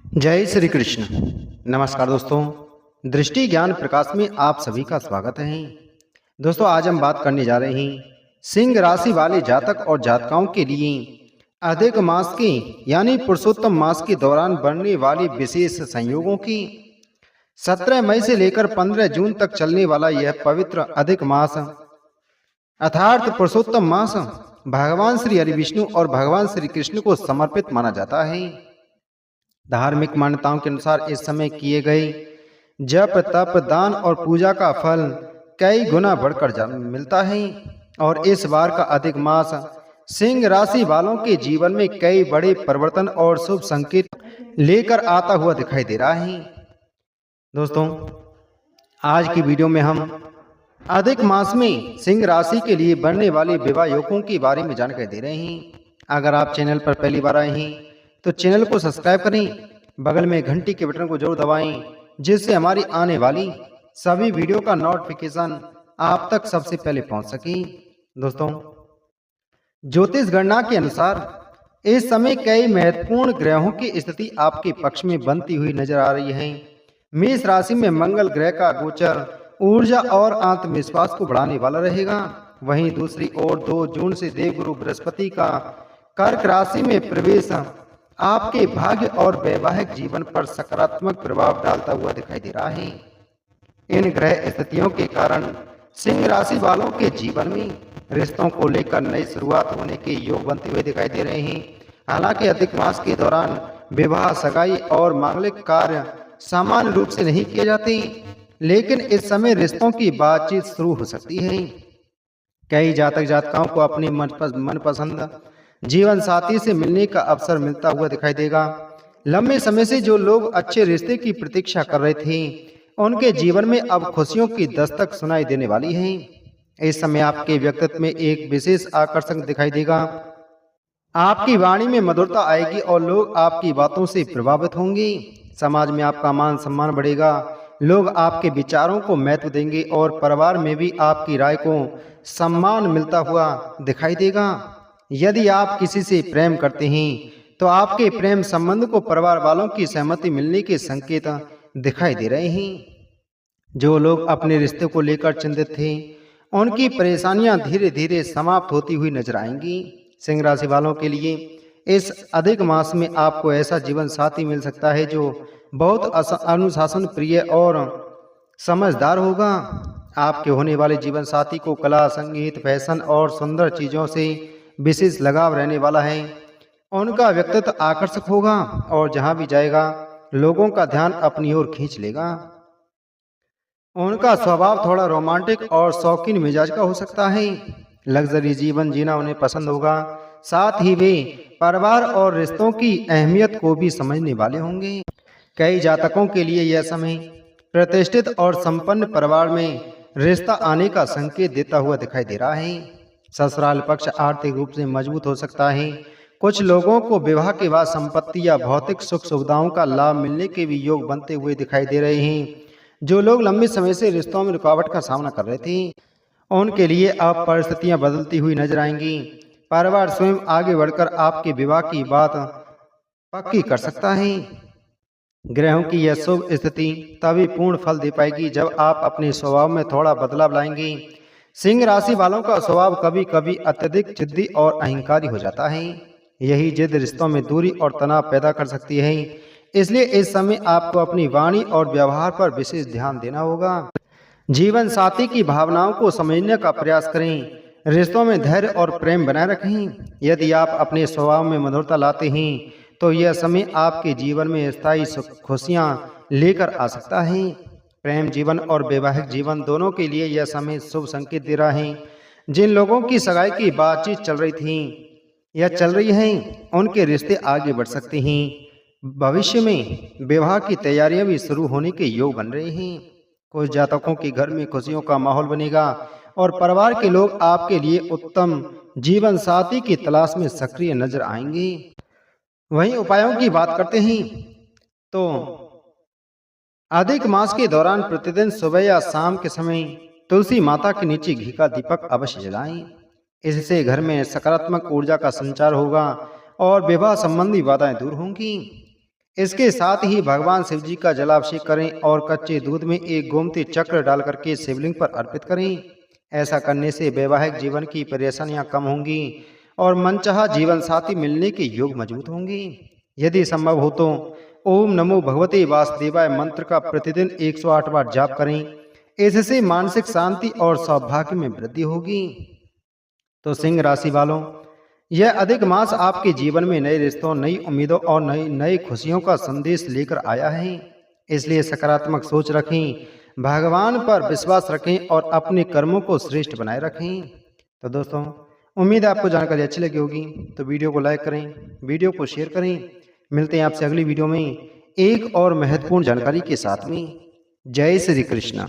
जय श्री कृष्ण। नमस्कार दोस्तों, दृष्टि ज्ञान प्रकाश में आप सभी का स्वागत है। दोस्तों, आज हम बात करने जा रहे हैं सिंह राशि वाले जातक और जातकाओं के लिए अधिक मास की यानी पुरुषोत्तम मास के दौरान बनने वाली विशेष संयोगों की। 17 मई से लेकर 15 जून तक चलने वाला यह पवित्र अधिक मास अर्थात पुरुषोत्तम मास भगवान श्री हरि विष्णु और भगवान श्री कृष्ण को समर्पित माना जाता है। धार्मिक मान्यताओं के अनुसार इस समय किए गए जप तप दान और पूजा का फल कई गुना बढ़कर मिलता है। और इस बार का अधिक मास सिंह राशि वालों के जीवन में कई बड़े परिवर्तन और शुभ संकेत लेकर आता हुआ दिखाई दे रहा है। दोस्तों, आज की वीडियो में हम अधिक मास में सिंह राशि के लिए बनने वाले विवाह योगों के बारे में जानकारी दे रहे हैं। अगर आप चैनल पर पहली बार आए हैं तो चैनल को सब्सक्राइब करें, बगल में घंटी के बटन को जरूर दबाएं, जिससे हमारी आने वाली सभी वीडियो का नोटिफिकेशन आप तक सबसे पहले पहुंच सके। दोस्तों, ज्योतिष गणना के अनुसार इस समय कई महत्वपूर्ण ग्रहों की स्थिति आपके पक्ष में बनती हुई नजर आ रही है। मेष राशि में मंगल ग्रह का गोचर ऊर्जा और आत्मविश्वास को बढ़ाने वाला रहेगा। वहीं दूसरी ओर 2 जून से देवगुरु बृहस्पति का कर्क राशि में प्रवेश आपके भाग्य और वैवाहिक जीवन पर सकारात्मक प्रभाव डालता हुआ दिखाई दे रहा है। इन ग्रह स्थितियों के कारण सिंह राशि वालों के जीवन में रिश्तों को लेकर नई शुरुआत होने के योग बनते हुए दिखाई दे रहे हैं। हालांकि अधिक मास के दौरान विवाह, सगाई और मांगलिक कार्य सामान्य रूप से नहीं किए जाते, लेकिन इस समय रिश्तों की बातचीत शुरू हो सकती है। कई जातक जातिकाओं को अपनी मनपसंद जीवन साथी से मिलने का अवसर मिलता हुआ दिखाई देगा। लंबे समय से जो लोग अच्छे रिश्ते की प्रतीक्षा कर रहे थे, उनके जीवन में अब खुशियों की दस्तक सुनाई देने वाली है। इस समय आपके व्यक्तित्व में एक विशेष आकर्षण दिखाई देगा। आपकी वाणी में मधुरता आएगी और लोग आपकी बातों से प्रभावित होंगे। समाज में आपका मान सम्मान बढ़ेगा, लोग आपके विचारों को महत्व देंगे और परिवार में भी आपकी राय को सम्मान मिलता हुआ दिखाई देगा। यदि आप किसी से प्रेम करते हैं तो आपके प्रेम संबंध को परिवार वालों की सहमति मिलने के संकेत दिखाई दे रहे हैं। जो लोग अपने रिश्ते को लेकर चिंतित थे, उनकी परेशानियां धीरे धीरे समाप्त होती हुई नजर आएंगी। सिंह राशि वालों के लिए इस अधिक मास में आपको ऐसा जीवन साथी मिल सकता है जो बहुत अनुशासन प्रिय और समझदार होगा। आपके होने वाले जीवन साथी को कला, संगीत, फैशन और सुंदर चीजों से विशेष लगाव रहने वाला है। उनका व्यक्तित्व आकर्षक होगा और जहां भी जाएगा लोगों का ध्यान अपनी ओर खींच लेगा। उनका स्वभाव थोड़ा रोमांटिक और शौकीन मिजाज का हो सकता है। लग्जरी जीवन जीना उन्हें पसंद होगा। साथ ही वे परिवार और रिश्तों की अहमियत को भी समझने वाले होंगे। कई जातकों के लिए यह समय प्रतिष्ठित और संपन्न परिवार में रिश्ता आने का संकेत देता हुआ दिखाई दे रहा है। ससुराल पक्ष आर्थिक रूप से मजबूत हो सकता है। कुछ लोगों को विवाह के बाद संपत्ति या भौतिक सुख सुविधाओं का लाभ मिलने के भी योग बनते हुए दिखाई दे रहे हैं। जो लोग लंबे समय से रिश्तों में रुकावट का सामना कर रहे थे, उनके लिए अब परिस्थितियां बदलती हुई नजर आएंगी। परिवार स्वयं आगे बढ़कर आपके विवाह की बात पक्की कर सकता है। ग्रहों की यह शुभ स्थिति तभी पूर्ण फल दे पाएगी जब आप अपने स्वभाव में थोड़ा बदलाव लाएंगे। सिंह राशि वालों का स्वभाव कभी कभी अत्यधिक जिद्दी और अहंकारी हो जाता है। यही जिद रिश्तों में दूरी और तनाव पैदा कर सकती है। इसलिए इस समय आपको अपनी वाणी और व्यवहार पर विशेष ध्यान देना होगा। जीवन साथी की भावनाओं को समझने का प्रयास करें। रिश्तों में धैर्य और प्रेम बनाए रखें। यदि आप अपने स्वभाव में मधुरता लाते हैं तो यह समय आपके जीवन में स्थायी खुशियां लेकर आ सकता है। प्रेम जीवन और वैवाहिक जीवन दोनों के लिए यह समय शुभ संकेत दे रहा है। जिन लोगों की सगाई की बातचीत चल रही थी या चल रही है, उनके रिश्ते आगे बढ़ सकते हैं। भविष्य में विवाह की तैयारियां भी शुरू होने के योग बन रहे हैं। कुछ जातकों के घर में खुशियों का माहौल बनेगा और परिवार के लोग आपके लिए उत्तम जीवन साथी की तलाश में सक्रिय नजर आएंगे। वहीं उपायों की बात करते हैं तो अधिक मास के दौरान प्रतिदिन सुबह या शाम के समय तुलसी माता के नीचे घी का दीपक अवश्य जलाएं। इससे घर में सकारात्मक ऊर्जा का संचार होगा और विवाह संबंधी बाधाएं दूर होंगी। इसके साथ ही भगवान शिव जी का जलाभिषेक करें और कच्चे दूध में एक गोमती चक्र डाल करके शिवलिंग पर अर्पित करें। ऐसा करने से वैवाहिक जीवन की परेशानियां कम होंगी और मनचाहा जीवन साथी मिलने के योग मजबूत होंगे। यदि संभव हो तो ओम नमो भगवते वासुदेवाय मंत्र का प्रतिदिन 108 बार जाप करें। इससे मानसिक शांति और सौभाग्य में वृद्धि होगी। तो सिंह राशि वालों, यह अधिक मास आपके जीवन में नए रिश्तों, नई उम्मीदों और नई खुशियों का संदेश लेकर आया है। इसलिए सकारात्मक सोच रखें, भगवान पर विश्वास रखें और अपने कर्मों को श्रेष्ठ बनाए रखें। तो दोस्तों, उम्मीद है आपको जानकारी अच्छी लगी होगी। तो वीडियो को लाइक करें, वीडियो को शेयर करें। मिलते हैं आपसे अगली वीडियो में एक और महत्वपूर्ण जानकारी के साथ में। जय श्री कृष्ण।